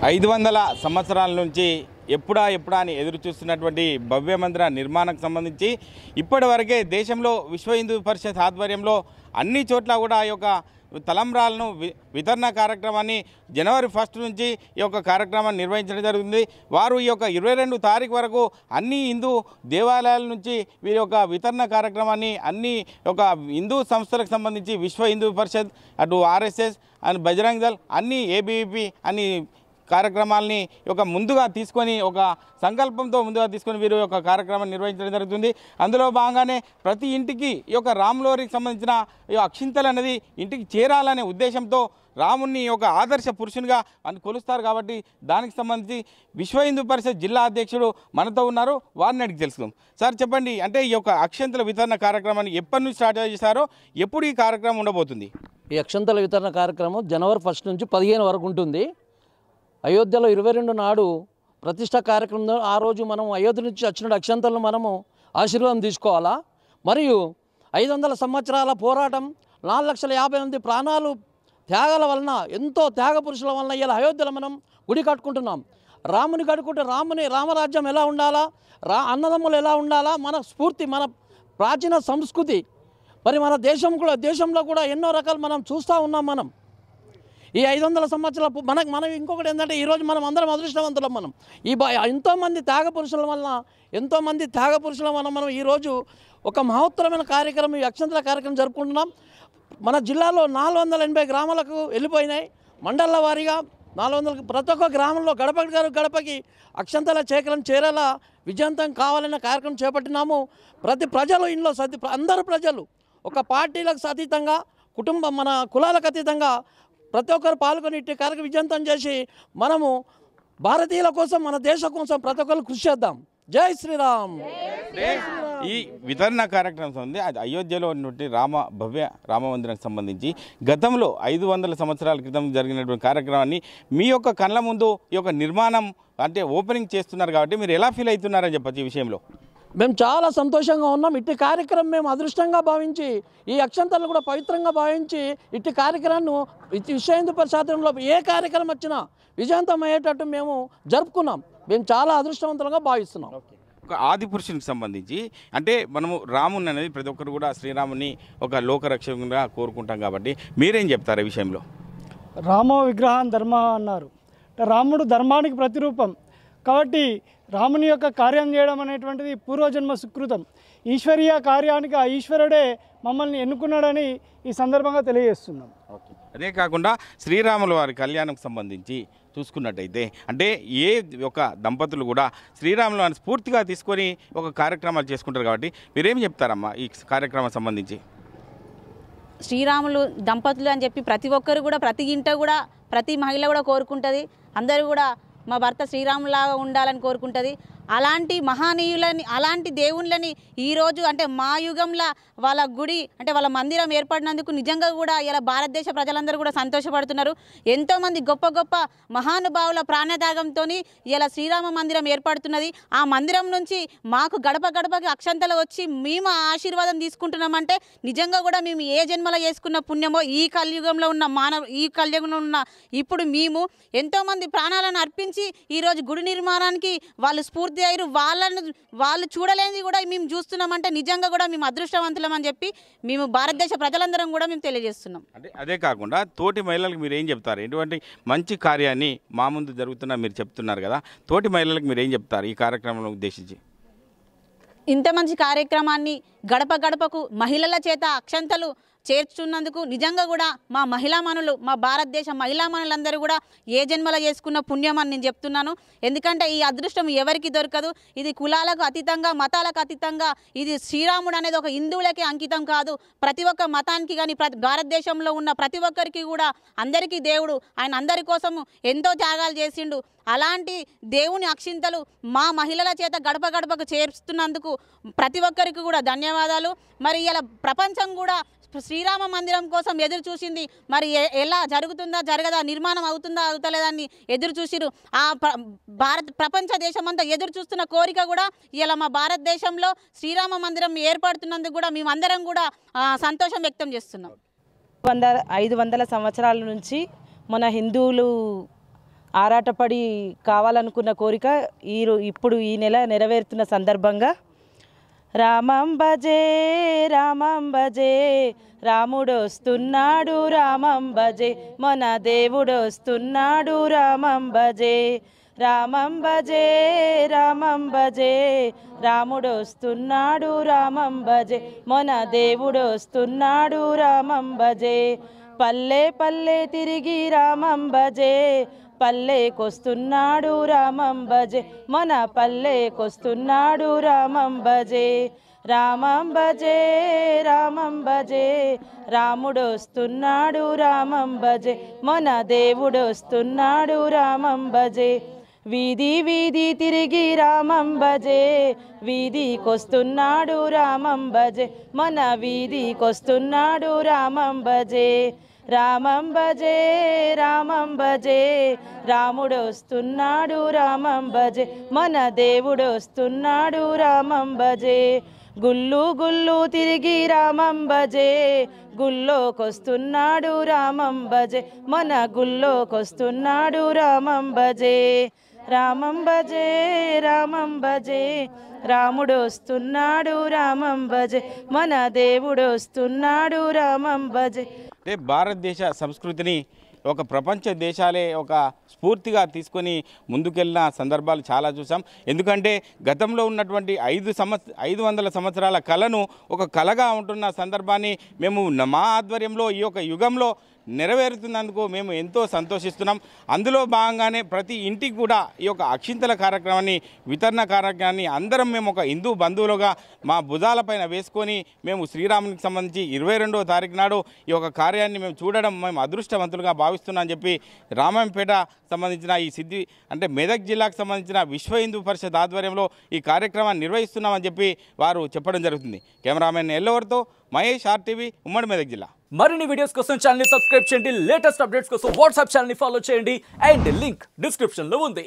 500 సంవత్సరాల నుంచి ఎప్పుడా అని ఎదురు చూస్తున్నటువంటి భవ్య మందిర నిర్మాణానికి సంబంధించి ఇప్పటివరకే దేశంలో విశ్వ హిందూ పరిషత్ ఆధ్వర్యంలో అన్ని చోట్ల కూడా ఈ యొక్క తలంబ్రాలను వితరణ కార్యక్రమాన్ని జనవరి 1 నుంచి ఈ యొక్క కార్యక్రమాన్ని నిర్వహించడం జరుగుతుంది. వారు ఈ యొక్క 22 తారీఖు వరకు అన్ని హిందూ దేవాలయాల నుంచి వీరి యొక్క వితరణ కార్యక్రమాన్ని అన్ని ఒక హిందూ సంస్థలకు సంబంధించి విశ్వ హిందూ పరిషత్, అటు ఆర్ఎస్ఎస్ అండ్ బజరంగ్ దళ్, అన్ని ఏబీవీపీ అన్ని కార్యక్రమాలని ఒక ముందుగా తీసుకొని ఒక సంకల్పంతో ముందుగా తీసుకొని వీరు యొక్క కార్యక్రమాన్ని నిర్వహించడం జరుగుతుంది. అందులో భాగంగానే ప్రతి ఇంటికి ఈ యొక్క రాములోరికి సంబంధించిన ఈ అక్షింతలు అనేది ఇంటికి చేరాలనే ఉద్దేశంతో రాముని ఒక ఆదర్శ పురుషునిగా అని కొలుస్తారు. కాబట్టి దానికి సంబంధించి విశ్వ హిందూ పరిషత్ జిల్లా అధ్యక్షుడు మనతో ఉన్నారు, వారిని అడిగి తెలుసుకుందాం. సార్ చెప్పండి, అంటే ఈ యొక్క అక్షింతల వితరణ కార్యక్రమాన్ని ఎప్పటి నుంచి స్టార్ట్ చేశారో, ఎప్పుడు ఈ కార్యక్రమం ఉండబోతుంది? ఈ అక్షింతల వితరణ కార్యక్రమం జనవరి 1 నుంచి 15 వరకు ఉంటుంది. అయోధ్యలో 22 నాడు ప్రతిష్ట కార్యక్రమంలో ఆ రోజు మనం అయోధ్య నుంచి వచ్చిన అక్షంతలను మనము ఆశీర్వాదం తీసుకోవాలా. మరియు 500 సంవత్సరాల పోరాటం, 4,50,000 ప్రాణాలు త్యాగాల వలన, ఎంతో త్యాగ పురుషుల వలన ఇలా అయోధ్యలో మనం గుడి కట్టుకుంటున్నాం. రాముని కట్టుకుంటే రామరాజ్యం ఎలా ఉండాలా, అన్నదమ్ములు ఎలా ఉండాలా, మన స్ఫూర్తి, మన ప్రాచీన సంస్కృతి, మరి మన దేశంలో కూడా ఎన్నో రకాలు మనం చూస్తూ ఉన్నాం. మనం ఈ 500 సంవత్సరాల మనం ఇంకొకటి ఏంటంటే, ఈరోజు మనం అందరం అదృష్టవంతులం. మనం ఎంతోమంది త్యాగ పురుషుల వలన మనం ఈరోజు ఒక మహోత్తరమైన కార్యక్రమం, ఈ అక్షంతల కార్యక్రమం జరుపుకుంటున్నాం. మన జిల్లాలో 480 గ్రామాలకు వెళ్ళిపోయినాయి. మండల వారీగా 400 ప్రతి ఒక్క గ్రామంలో గడపకి అక్షంతల సేకరణ చేరేలా విజయవంతం కావాలనే కార్యక్రమం చేపట్టినాము. ప్రతి ప్రజలు ఇంట్లో అందరు ప్రజలు ఒక పార్టీలకు అతీతంగా, మన కులాలకు అతీతంగా ప్రతి ఒక్కరు పాల్గొని ఇట్టి కార్యక్రమం విజయవంతం చేసి మనము భారతీయుల కోసం, మన దేశం కోసం ప్రతి ఒక్కరు కృషి చేద్దాం. జై శ్రీరామ్. ఈ వితరణ కార్యక్రమం సంబంధించి అది అయోధ్యలో ఉన్నటువంటి భవ్య రామ మందిరానికి సంబంధించి గతంలో 500 సంవత్సరాల క్రితం జరిగినటువంటి కార్యక్రమాన్ని మీ యొక్క కళ్ళ ముందు ఈ యొక్క నిర్మాణం అంటే ఓపెనింగ్ చేస్తున్నారు కాబట్టి మీరు ఎలా ఫీల్ అవుతున్నారని చెప్పచ్చు ఈ విషయంలో? మేము చాలా సంతోషంగా ఉన్నాం. ఇట్టి కార్యక్రమం మేము అదృష్టంగా భావించి, ఈ అక్షంతలను కూడా పవిత్రంగా భావించి, ఇట్టి కార్యక్రమాన్ని విశ్వ హిందూ పరిషత్లో ఏ కార్యక్రమం వచ్చినా విజయవంతం అయ్యేటట్టు మేము జరుపుకున్నాం. మేము చాలా అదృష్టవంతులుగా భావిస్తున్నాం. ఒక ఆది పురుషునికి సంబంధించి అంటే మనము రాముని అనేది ప్రతి ఒక్కరు కూడా శ్రీరాముని ఒక లోకరక్షకునిగా కోరుకుంటాం కాబట్టి మీరేం చెప్తారు ఈ విషయంలో? రామో విగ్రహం ధర్మ అన్నారు. రాముడు ధర్మానికి ప్రతిరూపం కాబట్టి రాముని యొక్క కార్యం చేయడం అనేటువంటిది పూర్వజన్మ సుకృతం. ఈశ్వరీయ కార్యానికి ఆ ఈశ్వరుడే మమ్మల్ని ఎన్నుకున్నాడని ఈ సందర్భంగా తెలియజేస్తున్నాం. అదే కాకుండా శ్రీరాముల వారి కళ్యాణంకి సంబంధించి చూసుకున్నట్టయితే అంటే ఏ ఒక దంపతులు కూడా శ్రీరాముల వారిని స్ఫూర్తిగా తీసుకొని ఒక కార్యక్రమాలు చేసుకుంటారు కాబట్టి మీరేం చెప్తారమ్మా ఈ కార్యక్రమం సంబంధించి? శ్రీరాములు దంపతులు అని చెప్పి ప్రతి ఒక్కరు కూడా, ప్రతి ఇంట కూడా, ప్రతి మహిళ కూడా కోరుకుంటుంది. అందరూ కూడా మా భర్త శ్రీరాములాగా ఉండాలని కోరుకుంటుంది. అలాంటి మహానీయులని, అలాంటి దేవుళ్ళని ఈరోజు అంటే మా యుగంలో వాళ్ళ గుడి అంటే వాళ్ళ మందిరం ఏర్పడినందుకు నిజంగా కూడా ఇలా భారతదేశ ప్రజలందరూ కూడా సంతోషపడుతున్నారు. ఎంతోమంది గొప్ప గొప్ప మహానుభావుల ప్రాణత్యాగంతో ఇలా శ్రీరామ మందిరం ఏర్పడుతున్నది. ఆ మందిరం నుంచి మాకు గడపకి అక్షంతలు వచ్చి మేము ఆశీర్వాదం తీసుకుంటున్నామంటే నిజంగా కూడా మేము ఏ జన్మలో చేసుకున్న పుణ్యమో ఈ కలియుగంలో ఉన్న ఇప్పుడు మేము ఎంతోమంది ప్రాణాలను అర్పించి ఈరోజు గుడి నిర్మాణానికి వాళ్ళు స్ఫూర్తి అయ్యారు. వాళ్ళు చూడలేనిది కూడా మేము చూస్తున్నామంటే నిజంగా కూడా మేము అదృష్టవంతులం అని చెప్పి మేము భారతదేశ ప్రజలందరం కూడా మేము తెలియజేస్తున్నాం. అంటే అదే కాకుండా తోటి మహిళలకు మీరు ఏం చెప్తారు? ఎటువంటి మంచి కార్యాన్ని మా ముందు జరుగుతున్నా మీరు చెప్తున్నారు కదా, తోటి మహిళలకు మీరు ఏం చెప్తారు ఈ కార్యక్రమంలో ఉద్దేశించి? ఇంత మంచి కార్యక్రమాన్ని గడపకు మహిళల చేత అక్షంతలు చేర్చున్నందుకు నిజంగా కూడా మా మహిళామణులు, మా భారతదేశ మహిళామణులందరూ కూడా ఏ జన్మలో చేసుకున్న పుణ్యం అని నేను చెప్తున్నాను. ఎందుకంటే ఈ అదృష్టం ఎవరికి దొరకదు. ఇది కులాలకు అతీతంగా, మతాలకు అతీతంగా, ఇది శ్రీరాముడు అనేది ఒక హిందువులకే అంకితం కాదు, ప్రతి ఒక్క మతానికి కానీ భారతదేశంలో ఉన్న ప్రతి ఒక్కరికి కూడా అందరికీ దేవుడు, ఆయన అందరి కోసము ఎంతో త్యాగాలు చేసిండు. అలాంటి దేవుని అక్షింతలు మా మహిళల చేత గడపకు చేరుస్తున్నందుకు ప్రతి ఒక్కరికి కూడా ధన్యవాదాలు. మరి ఇలా ప్రపంచం కూడా శ్రీరామ మందిరం కోసం ఎదురు చూసింది. మరి ఎలా జరుగుతుందా జరగదా, నిర్మాణం అవుతుందా అవుతలేదని ఎదురు చూసిరు. ఆ ప్రపంచ దేశమంతా ఎదురు చూస్తున్న కోరిక కూడా ఇలా మా భారతదేశంలో శ్రీరామ మందిరం ఏర్పడుతున్నందుకు కూడా మేమందరం కూడా సంతోషం వ్యక్తం చేస్తున్నాం. 500 సంవత్సరాల నుంచి మన హిందువులు ఆరాటపడి కావాలనుకున్న కోరిక ఇప్పుడు ఈ నెల నెరవేరుతున్న సందర్భంగా రామం భజే రాముడొస్తున్నాడు రామం భజే మన దేవుడొస్తున్నాడు రామం భజే రాముడొస్తున్నాడు రామం భజే మన దేవుడొస్తున్నాడు రామం భజే పల్లె పల్లె తిరిగి రామం భజే పల్లెకొస్తున్నాడు రామం భజే మన పల్లెకొస్తున్నాడు రామం భజే రాముడొస్తున్నాడు రామం భజే మన దేవుడొస్తున్నాడు రామం భజే వీధి వీధి తిరిగి రామం భజే వీధికొస్తున్నాడు రామం భజే మన వీధికొస్తున్నాడు రామం భజే రాముడొస్తున్నాడు రామం భజే మన దేవుడొస్తున్నాడు రామం భజే గుళ్ళు గుళ్ళు తిరిగి రామం భజే గుళ్ళోకొస్తున్నాడు రామం భజే మన గుళ్ళోకొస్తున్నాడు రామం భజే రాముడొస్తున్నాడు రామం భజే మన దేవుడొస్తున్నాడు రామం భజే. అంటే భారతదేశ సంస్కృతిని ఒక ప్రపంచ దేశాలే ఒక స్ఫూర్తిగా తీసుకొని ముందుకెళ్ళిన సందర్భాలు చాలా చూసాం. ఎందుకంటే గతంలో ఉన్నటువంటి 500 సంవత్సరాల కళను ఒక కళగా ఉంటున్న సందర్భాన్ని మేము మా ఆధ్వర్యంలో ఈ యొక్క యుగంలో నెరవేరుతున్నందుకు మేము ఎంతో సంతోషిస్తున్నాం. అందులో భాగంగానే ప్రతి ఇంటికి కూడా ఈ యొక్క అక్షింతల కార్యక్రమాన్ని వితరణ కార్యక్రమాన్ని అందరం మేము ఒక హిందూ బంధువులుగా మా భుజాలపైన వేసుకొని మేము శ్రీరామునికి సంబంధించి 22వ తారీఖు నాడు ఈ యొక్క కార్యాన్ని మేము చూడడం మేము అదృష్టవంతులుగా భావిస్తున్నామని చెప్పి రామాయంపేట సంబంధించిన ఈ మెదక్ జిల్లాకు సంబంధించిన విశ్వ హిందూ పరిషత్ ఆధ్వర్యంలో ఈ కార్యక్రమాన్ని నిర్వహిస్తున్నామని చెప్పి వారు చెప్పడం జరుగుతుంది. కెమెరామెన్ ఎల్లవరితో మహేష్, RTV, ఉమ్మడి మెదక్ జిల్లా. మరిన్ని వీడియోస్ కోసం ఛానల్ ని సబ్స్క్రైబ్ చేయండి. లేటెస్ట్ అప్డేట్స్ కోసం వాట్సాప్ ఛానల్ ని ఫాలో చేయండి. అండ్ లింక్ డిస్క్రిప్షన్ లో ఉంది.